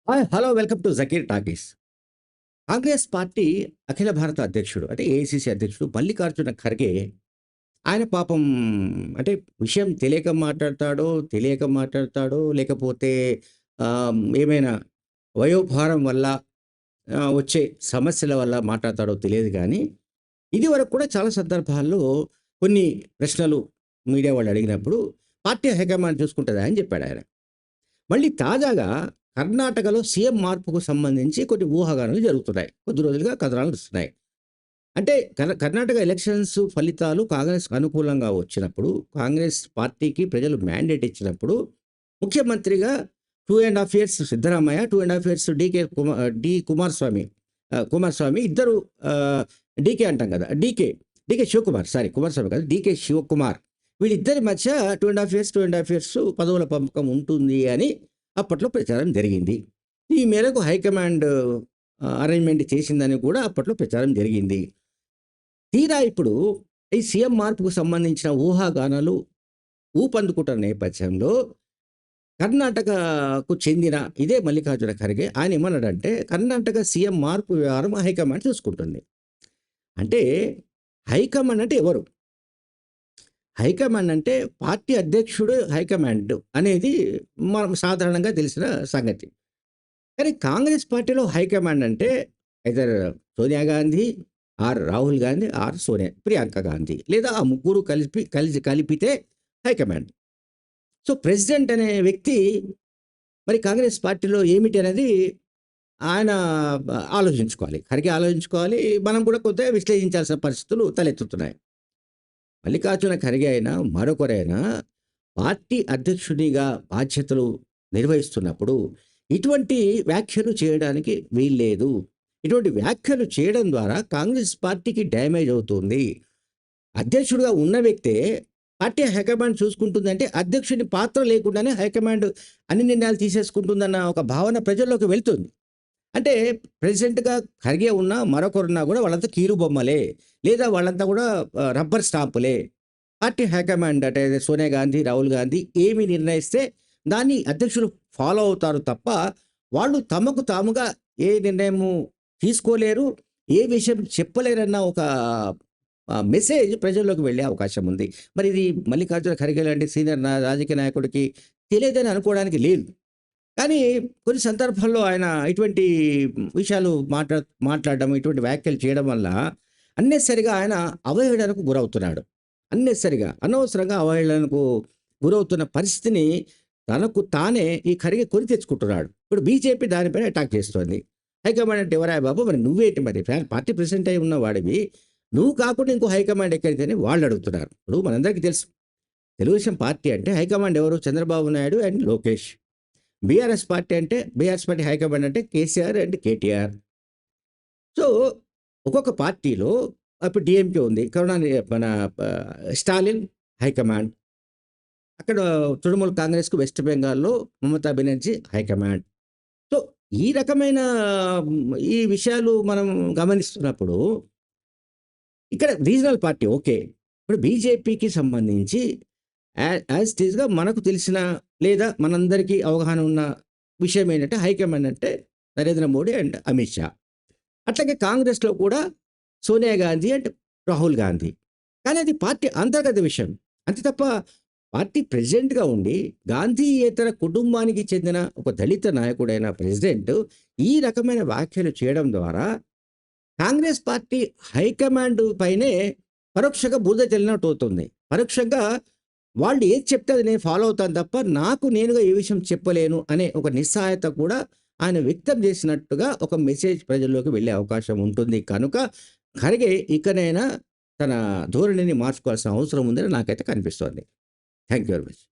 Hi! Hello! Welcome to 'Zakir talkies'. Congress party అఖిల భారత అధ్యక్షుడు అంటే ఏఐసీసీ అధ్యక్షుడు మల్లికార్జున ఖర్గే ఆయన పాపం అంటే విషయం తెలియక మాట్లాడతాడో, తెలియక మాట్లాడతాడో లేకపోతే ఏమైనా వయోభారం వల్ల వచ్చే సమస్యల వల్ల మాట్లాడతాడో తెలియదు గానీ, ఇదివరకు కూడా చాలా సందర్భాల్లో కొన్ని ప్రశ్నలు మీడియా వాళ్ళు అడిగినప్పుడు పార్టీ హైకమాండ్ చూసుకుంటదా అని చెప్పాడాయన. మళ్ళీ తాజాగా కర్ణాటకలో సీఎం మార్పుకు సంబంధించి కొన్ని ఊహాగానాలు జరుగుతున్నాయి. కొద్ది రోజులుగా కథనాలు వస్తున్నాయి. అంటే కర్ణాటక ఎలక్షన్స్ ఫలితాలు కాంగ్రెస్‌కు అనుకూలంగా వచ్చినప్పుడు, కాంగ్రెస్ పార్టీకి ప్రజలు మ్యాండేట్ ఇచ్చినప్పుడు, ముఖ్యమంత్రిగా 2 ½ ఇయర్స్ సిద్ధరామయ్య, 2 ½ ఇయర్స్ కుమారస్వామి కుమారస్వామి ఇద్దరు డీకే అంటాం కదా! డీకే శివకుమార్ సారీ కుమారస్వామి కాదు. డీకే శివకుమార్ వీళ్ళిద్దరి మధ్య 2 ½ ఇయర్స్, 2 ½ ఇయర్స్ పదవుల పంపకం ఉంటుంది అని అప్పట్లో ప్రచారం జరిగింది. ఈ మేరకు హైకమాండ్ అరేంజ్‌మెంట్ చేసిందని కూడా అప్పట్లో ప్రచారం జరిగింది. తీరా ఇప్పుడు ఈ సీఎం మార్పుకు సంబంధించిన ఊహాగానాలు ఊపందుకుంటున్న నేపథ్యంలో కర్ణాటకకు చెందిన ఇదే మల్లికార్జున ఖర్గే ఆయన ఏమన్నాడంటే, కర్ణాటక సీఎం మార్పు వ్యవహారం హైకమాండ్ చూసుకుంటుంది. అంటే హైకమాండ్ అంటే ఎవరు? హైకమాండ్ అంటే పార్టీ అధ్యక్షుడు హైకమాండ్ అనేది మనం సాధారణంగా తెలిసిన సంగతి. కానీ కాంగ్రెస్ పార్టీలో హైకమాండ్ అంటే either Sonia Gandhi, or Rahul Gandhi, or Priyanka Gandhi లేదా ఆ ముగ్గురు కలిపితే హైకమాండ్. సో, ప్రెసిడెంట్ అనే వ్యక్తి మరి కాంగ్రెస్ పార్టీలో ఏమిటి అనేది ఆయన ఆలోచించుకోవాలి. ఖర్గే ఆలోచించుకోవాలి. మనం కూడా కొంత విశ్లేషించాల్సిన పరిస్థితులు తలెత్తుతున్నాయి. మల్లికార్జున ఖర్గే అయినా, మరొకరైనా పార్టీ అధ్యక్షుడిగా బాధ్యతలు నిర్వహిస్తున్నప్పుడు ఇటువంటి వ్యాఖ్యలు చేయడానికి వీల్లేదు. ఇటువంటి వ్యాఖ్యలు చేయడం ద్వారా కాంగ్రెస్ పార్టీకి డ్యామేజ్ అవుతుంది. అధ్యక్షుడిగా ఉన్న వ్యక్తే పార్టీ హైకమాండ్ చూసుకుంటుందంటే అధ్యక్షుని పాత్ర లేకుండానే హైకమాండ్ అన్ని నిర్ణయాలు తీసేసుకుంటుందన్న ఒక భావన ప్రజల్లోకి వెళ్తుంది. అంటే ప్రెసిడెంట్‌గా ఖర్గే ఉన్నా, మరొకరున్నా గూడా వాళ్ళంతా కీలుబొమ్మలే. లేదా వాళ్ళంతా గూడా రబ్బర్ స్టాంపులే. పార్టీ హైకమాండ్ అంటే సోనియా గాంధీ, రాహుల్ గాంధీ ఏమి నిర్ణయిస్తే దాన్ని అధ్యక్షులు ఫాలో అవుతారు తప్ప, వాళ్ళు తమకు తాముగా ఏ నిర్ణయము తీసుకోలేరు. ఏ విషయం చెప్పలేరన్న ఒక మెసేజ్ ప్రజల్లోకి వెళ్ళే అవకాశం ఉంది. మరి ఇది మల్లికార్జున ఖర్గే లాంటి సీనియర్ రాజకీయ నాయకుడికి తెలియదని అనుకోవడానికి లేదు. కానీ కొన్ని సందర్భాల్లో ఆయన ఇటువంటి విషయాలు మాట్లాడడం, ఇటువంటి వ్యాఖ్యలు చేయడం వల్ల అన్నెసెసరీగా ఆయన అవహేళనకు గురవుతున్నాడు. అనవసరంగా అవహేళనకు గురవుతున్న పరిస్థితిని తనకు తానే ఈ ఖర్గే కొని తెచ్చుకుంటున్నాడు. ఇప్పుడు బీజేపీ దానిపైన అటాక్ చేస్తోంది. హైకమాండ్ అంటే ఎవరా బాబు! మరి నువ్వేంటి మరి పార్టీ ప్రెసిడెంట్ అయి ఉన్న వాడివి. నువ్వు కాకుండా ఇంకో హైకమాండ్ ఎక్కడిది అని వాళ్ళు అడుగుతున్నారు. ఇప్పుడు మనందరికీ తెలుసు. తెలుగుదేశం పార్టీ అంటే హైకమాండ్ ఎవరు? Chandrababu Naidu and Lokesh. BRS party high command అంటే కేసీఆర్ అండ్ కేటీఆర్. సో, ఒక్కొక్క పార్టీలో ఇప్పుడు డీఎంకే ఉంది. మన స్టాలిన్ హైకమాండ్. అక్కడ తృణమూల్ కాంగ్రెస్‌కు వెస్ట్ బెంగాల్‌లో మమతా బెనర్జీ హైకమాండ్. సో, ఈ రకమైన ఈ విషయాలు మనం గమనిస్తున్నప్పుడు ఇక్కడ రీజనల్ పార్టీ ఓకే. ఇప్పుడు బీజేపీకి సంబంధించి యాజ్ ఇట్ ఈస్‌గా మనకు తెలిసిన లేదా మనందరికీ అవగాహన ఉన్న విషయం ఏంటంటే హైకమాండ్ అంటే నరేంద్ర మోడీ అండ్ అమిత్ షా. అట్లాగే కాంగ్రెస్‌లో కూడా సోనియా గాంధీ అండ్ రాహుల్ గాంధీ. కానీ అది పార్టీ అంతర్గత విషయం. అంతే తప్ప పార్టీ ప్రెసిడెంట్‌గా ఉండి గాంధీయేతర కుటుంబానికి చెందిన ఒక దళిత నాయకుడైన ప్రెసిడెంట్ ఈ రకమైన వ్యాఖ్యలు చేయడం ద్వారా కాంగ్రెస్ పార్టీ హైకమాండ్ పైనే పరోక్షంగా బురద జల్లినట్టు అవుతుంది. పరోక్షంగా వాళ్ళు ఏది చెప్తే అది నేను ఫాలో అవుతాను తప్ప, నాకు నేనుగా ఏ విషయం చెప్పలేను అనే ఒక నిస్సహాయత కూడా ఆయన వ్యక్తం చేసినట్టుగా ఒక మెసేజ్ ప్రజల్లోకి వెళ్ళే అవకాశం ఉంటుంది. కనుక ఖర్గే ఇకనైనా తన ధోరణిని మార్చుకోవాల్సిన అవసరం ఉందని నాకైతే కనిపిస్తోంది. Thank you very much.